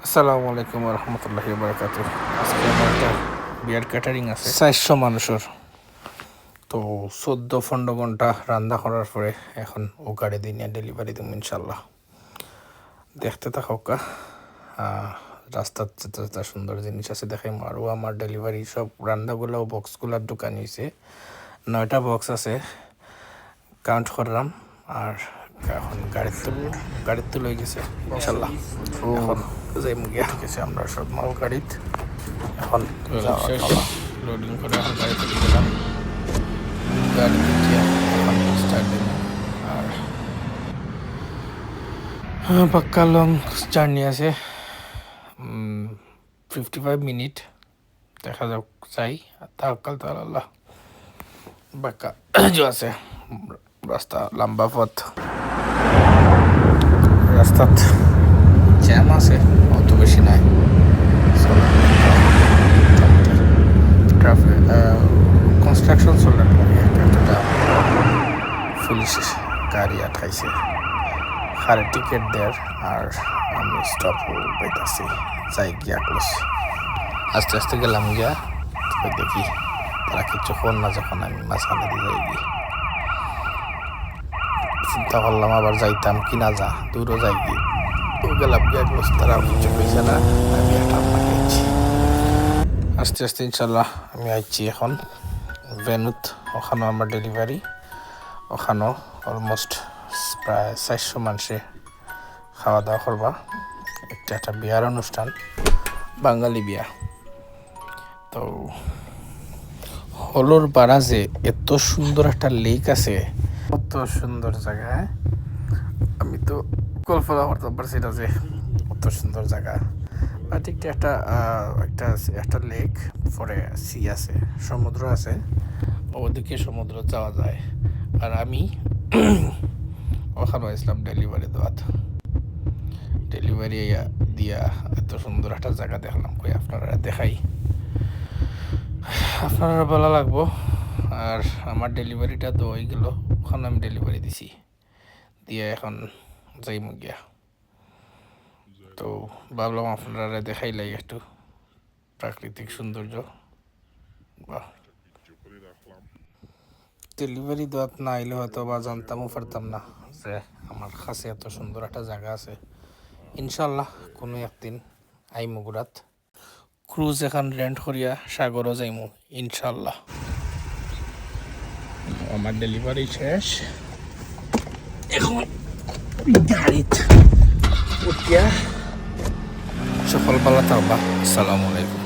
আসসালামু আলাইকুম রহমতুল্লাহি বারাকাতু। আজকে আমার একটা বিয়ার ক্যাটারিং আছে 400 মানুষের। তো 14-15 ঘন্টা রান্না করার পরে এখন ও গাড়ি দিয়ে ডেলিভারি দেবো ইনশাল্লাহ। দেখতে থাকা রাস্তার যেটা সুন্দর জিনিস আছে দেখাই আর ও আমার ডেলিভারি সব রান্নাগুলো বক্সগুলোর দোকান হয়েছে 9টা বক্স আছে কাউন্ট করলাম। আর এখন গাড়িতে লই গেছে ইনশাল্লাহ। এখন যাই মুগিয়া ঠিক আছে আমরা সব মাল গাড়িত এখন লোডিং করে এখন গাড়িতে গেলাম গাড়িতে এখন স্টার্ট দিলাম। আর পাক্কা লং জার্নি আছে 55 মিনিট দেখা যাক চাই তাওয়াক্কাল তো আল্লাহ। বাক্কা যে আছে রাস্তা লম্বা পথ রাস্তাত জ্যাম আছে অত বেশি নাই ট্রাফিক কনস্ট্রাকশন চলে একটা পুলিশ গাড়ি আটকাইছে হারে টিকিট দেয় আর আমি স্টপ পাইতেছি যাই গিয়া ক্লোজ আস্তে আস্তে গেলাম গিয়া দেখি তারা কিছু ফোন না যখন আমি মাঝখানে দিয়ে যাই গিয়ে চিন্তা করলাম আবার যাইতাম কিনা যা দূরও যাই গিয়ে গেলাম গিয়া ক্লোজ তারা কিছু পেয়েছে না আমি একটা আপনাকে আইছি আস্তে আস্তে ইনশাল্লাহ আমি আইছি এখন ভেনুত ওখানেও আমার ডেলিভারি ওখানেও অলমোস্ট প্রায় 400 মানুষে খাওয়া দাওয়া করবা একটা বিয়ার অনুষ্ঠান বাঙালি বিয়া। তো হলোর পাড়া যে এত সুন্দর একটা লেক আছে কত সুন্দর জায়গায় আমি তো কল্পনা করতে পারছি না যে কত সুন্দর জায়গা বাট একটা একটা লেক পরে সি আছে সমুদ্র আছে ওদিকে সমুদ্র যাওয়া যায়। আর আমি ওখানে ইসলাম ডেলিভারি দিয়া এত সুন্দর একটা জায়গা দেখলাম কই আপনারা দেখাই আপনারা ভালো লাগবো। আর আমার ডেলিভারিটা তো হয়ে গেল ওখানে আমি ডেলিভারি দিছি দিয়ে এখন যাই গিয়া। তো ভাবলাম আপনারা দেখাইলাই একটু প্রাকৃতিক সৌন্দর্য বাহ ডেলিভারি দেওয়াত না আইলে হয়তো বা জানতামও পারতাম না যে আমার কাছে এত সুন্দর একটা জায়গা আছে। ইনশাল্লাহ কোনো একদিন আইমু গুরাত ক্রুজ এখন রেন্ট করিয়া সাগরও যাইমু ইনশাল্লাহ। আমার ডেলিভারি শেষ এখন গাড়িত উঠিয়া সফল পালা থাকবা। আসসালামু আলাইকুম।